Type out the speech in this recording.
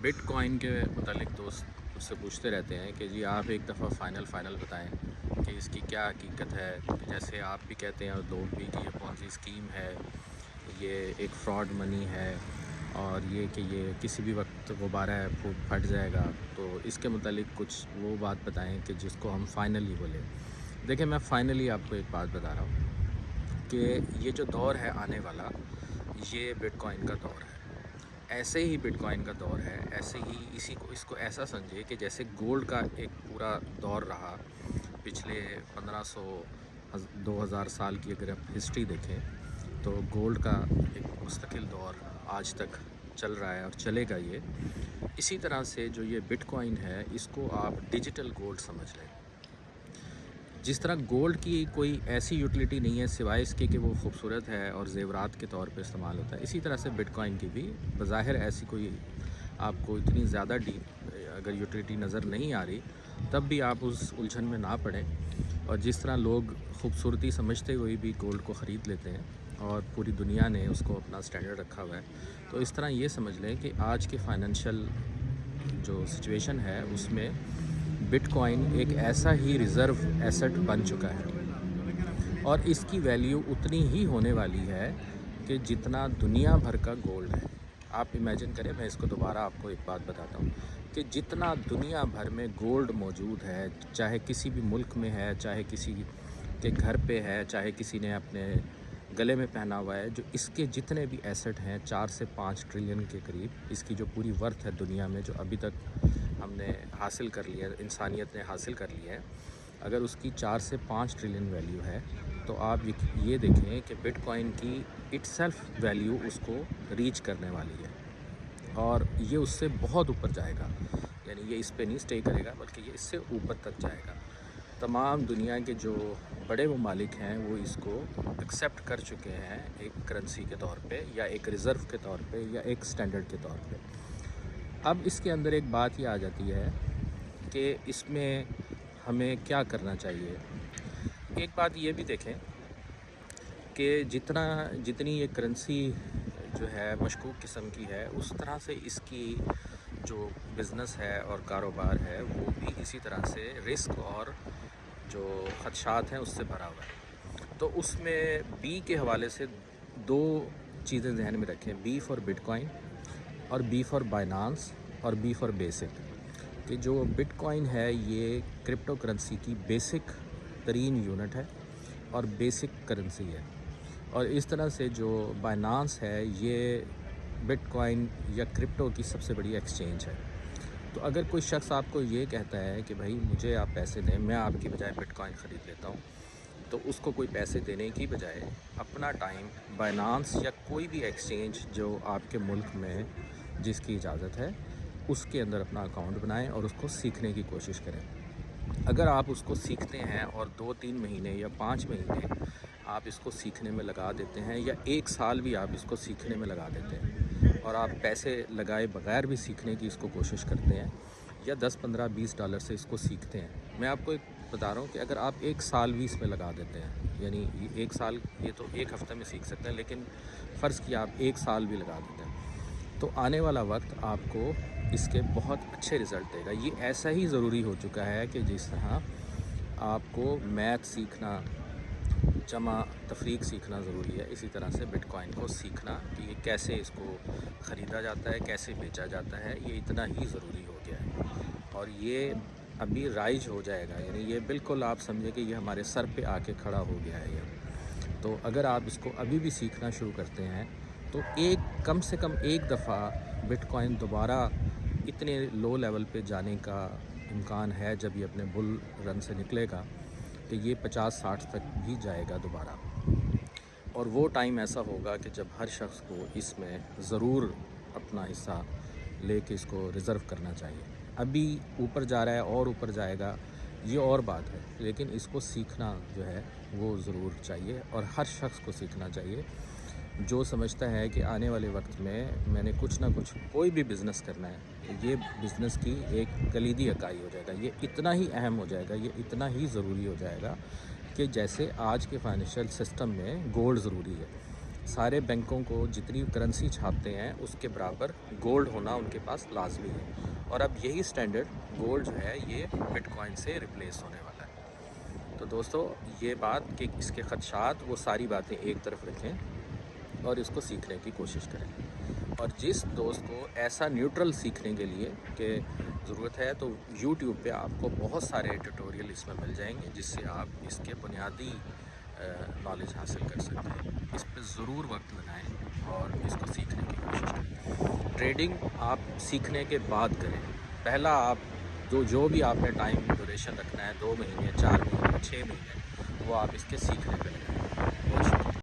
But coin کے متعلق دوست مجھ سے پوچھتے رہتے ہیں کہ جی آپ ایک دفعہ فائنل بتائیں کہ اس کی کیا حقیقت ہے، کہ جیسے آپ بھی کہتے ہیں اور لوگ بھی کہ یہ پونزی اسکیم ہے، یہ ایک فراڈ منی ہے، اور یہ کہ یہ کسی بھی وقت غبارہ ہے پھٹ جائے گا. تو اس کے متعلق کچھ وہ بات بتائیں کہ جس کو ہم فائنلی بولیں. دیکھیں، میں فائنلی آپ کو ایک بات بتا رہا ہوں کہ یہ جو دور ہے آنے والا، یہ بٹ کوائن کا دور ہے. ایسے ہی بٹ کوائن کا دور ہے، ایسے ہی اس کو ایسا سمجھے کہ جیسے گولڈ کا ایک پورا دور رہا پچھلے 1500 2000 سال کی. اگر آپ ہسٹری دیکھیں تو گولڈ کا ایک مستقل دور آج تک چل رہا ہے اور چلے گا. اسی طرح سے جو یہ بٹ کوائن ہے، اس کو آپ ڈیجیٹل گولڈ سمجھ لیں. جس طرح گولڈ کی کوئی ایسی یوٹیلیٹی نہیں ہے سوائے اس کے کہ وہ خوبصورت ہے اور زیورات کے طور پہ استعمال ہوتا ہے، اسی طرح سے بٹ کوائن کی بھی بظاہر ایسی کوئی آپ کو اتنی زیادہ ڈیپ اگر یوٹیلیٹی نظر نہیں آ رہی، تب بھی آپ اس الجھن میں نہ پڑیں. اور جس طرح لوگ خوبصورتی سمجھتے ہوئے بھی گولڈ کو خرید لیتے ہیں اور پوری دنیا نے اس کو اپنا سٹینڈرڈ رکھا ہوا ہے، تو اس طرح یہ سمجھ لیں کہ آج کے فائنینشیل جو سچویشن ہے اس میں بٹ کوائن ایک ایسا ہی ریزرو ایسٹ بن چکا ہے، اور اس کی ویلیو اتنی ہی ہونے والی ہے کہ جتنا دنیا بھر کا گولڈ ہے. آپ امیجن کریں، میں اس کو دوبارہ آپ کو ایک بات بتاتا ہوں کہ جتنا دنیا بھر میں گولڈ موجود ہے، چاہے کسی بھی ملک میں ہے، چاہے کسی کے گھر پہ ہے، چاہے کسی نے اپنے گلے میں پہنا ہوا ہے، جو اس کے جتنے بھی ایسٹ ہیں 4 سے 5 ٹریلین کے قریب اس کی جو پوری ورتھ ہے دنیا میں، جو ابھی تک ہم نے حاصل کر لیا ہے، انسانیت نے حاصل کر لیا ہے، اگر اس کی 4 سے 5 ٹریلین ویلیو ہے تو آپ یہ دیکھیں کہ بٹ کوائن کی اٹ سیلف ویلیو اس کو ریچ کرنے والی ہے، اور یہ اس سے بہت اوپر جائے گا. یعنی یہ اس پہ نہیں سٹے کرے گا بلکہ یہ اس سے اوپر تک جائے گا. تمام دنیا کے جو بڑے ممالک ہیں وہ اس کو ایکسیپٹ کر چکے ہیں ایک کرنسی کے طور پہ، یا ایک ریزرو کے طور پہ، یا ایک سٹینڈرڈ کے طور پہ. اب اس کے اندر ایک بات یہ آ جاتی ہے کہ اس میں ہمیں کیا کرنا چاہیے. ایک بات یہ بھی دیکھیں کہ جتنی یہ کرنسی جو ہے مشکوک قسم کی ہے، اس طرح سے اس کی جو بزنس ہے اور کاروبار ہے وہ بھی اسی طرح سے رسک اور جو خدشات ہیں اس سے بھرا ہوا ہے. تو اس میں بی کے حوالے سے 2 چیزیں ذہن میں رکھیں: بی فار بٹ کوائن اور بی فار بائنانس اور بی فار بیسک. کہ جو بٹ کوائن ہے یہ کرپٹو کرنسی کی بیسک ترین یونٹ ہے اور بیسک کرنسی ہے. اور اس طرح سے جو بائنانس ہے یہ بٹ کوائن یا کرپٹو کی سب سے بڑی ایکسچینج ہے. تو اگر کوئی شخص آپ کو یہ کہتا ہے کہ بھائی مجھے آپ پیسے دیں، میں آپ کی بجائے بٹ کوائن خرید لیتا ہوں، تو اس کو کوئی پیسے دینے کی بجائے اپنا ٹائم بائنانس یا کوئی بھی ایکسچینج جو آپ کے ملک میں جس کی اجازت ہے اس کے اندر اپنا اکاؤنٹ بنائیں اور اس کو سیکھنے کی کوشش کریں. اگر آپ اس کو سیکھتے ہیں اور 2-3 مہینے یا 5 مہینے آپ اس کو سیکھنے میں لگا دیتے ہیں، یا 1 سال بھی آپ اس کو سیکھنے میں لگا دیتے ہیں، اور آپ پیسے لگائے بغیر بھی سیکھنے کی اس کو کوشش کرتے ہیں، یا $10-15-20 سے اس کو سیکھتے ہیں. میں آپ کو ایک بتا رہا ہوں کہ اگر آپ 1 سال بھی اس میں لگا دیتے ہیں، یعنی 1 سال یہ تو 1 ہفتے میں سیکھ سکتے ہیں، لیکن فرض کیا آپ 1 سال بھی لگا دیتے ہیں، تو آنے والا وقت آپ کو اس کے بہت اچھے رزلٹ دے گا. یہ ایسا ہی ضروری ہو چکا ہے کہ جس طرح آپ کو میتھ سیکھنا، جمع تفریق سیکھنا ضروری ہے، اسی طرح سے بٹ کوائن کو سیکھنا کہ یہ کیسے اس کو خریدا جاتا ہے، کیسے بیچا جاتا ہے، یہ اتنا ہی ضروری ہو گیا ہے. اور یہ ابھی رائج ہو جائے گا، یعنی یہ بالکل آپ سمجھیں کہ یہ ہمارے سر پہ آ کے کھڑا ہو گیا ہے. تو اگر آپ اس کو ابھی بھی سیکھنا شروع کرتے ہیں تو کم سے کم ایک دفعہ بٹ کوائن دوبارہ اتنے لو لیول پہ جانے کا امکان ہے جب یہ اپنے بل رن سے نکلے گا کہ یہ 50-60 تک بھی جائے گا دوبارہ. اور وہ ٹائم ایسا ہوگا کہ جب ہر شخص کو اس میں ضرور اپنا حصہ لے کے اس کو ریزرو کرنا چاہیے. ابھی اوپر جا رہا ہے اور اوپر جائے گا، یہ اور بات ہے، لیکن اس کو سیکھنا جو ہے وہ ضرور چاہیے، اور ہر شخص کو سیکھنا چاہیے جو سمجھتا ہے کہ آنے والے وقت میں نے کچھ نہ کچھ کوئی بھی بزنس کرنا ہے تو یہ بزنس کی ایک کلیدی اکائی ہو جائے گا. یہ اتنا ہی اہم ہو جائے گا، یہ اتنا ہی ضروری ہو جائے گا کہ جیسے آج کے فائنینشیل سسٹم میں گولڈ ضروری ہے. سارے بینکوں کو جتنی کرنسی چھاپتے ہیں اس کے برابر گولڈ ہونا ان کے پاس لازمی ہے، اور اب یہی سٹینڈرڈ گولڈ جو ہے یہ بٹ کوائن سے ریپلیس ہونے والا ہے۔ تو دوستو یہ بات کہ اس کے خدشات، وہ ساری باتیں ایک طرف رکھیں اور اس کو سیکھنے کی کوشش کریں، اور جس دوست کو ایسا نیوٹرل سیکھنے کے لیے کہ ضرورت ہے تو یوٹیوب پہ آپ کو بہت سارے ٹیوٹوریل اس میں مل جائیں گے جس سے آپ اس کے بنیادی نالج حاصل کر سکتے ہیں۔ اس پہ ضرور وقت لگائیں اور اس کو سیکھنے کی کوشش کریں۔ ٹریڈنگ آپ سیکھنے کے بعد کریں، پہلا آپ جو بھی آپ نے ٹائم ڈیوریشن رکھنا ہے 2 مہینے، 4 مہینے، 6 مہینے، وہ آپ اس کے سیکھنے پہ لگائیں۔